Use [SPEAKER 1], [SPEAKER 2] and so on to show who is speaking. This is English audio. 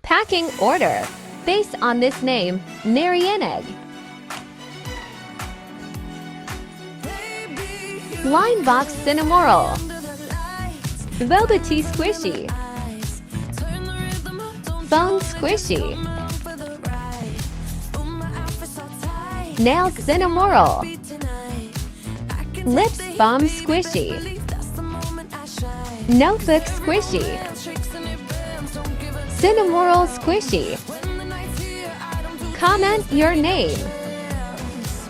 [SPEAKER 1] Packing order. Based on this name, Narian egg. Line box cinnamoroll. Velvety squishy. Foam squishy. Nail cinnamoroll. Lips balm squishy. Notebook squishy. Cinnamoroll squishy. Comment your name.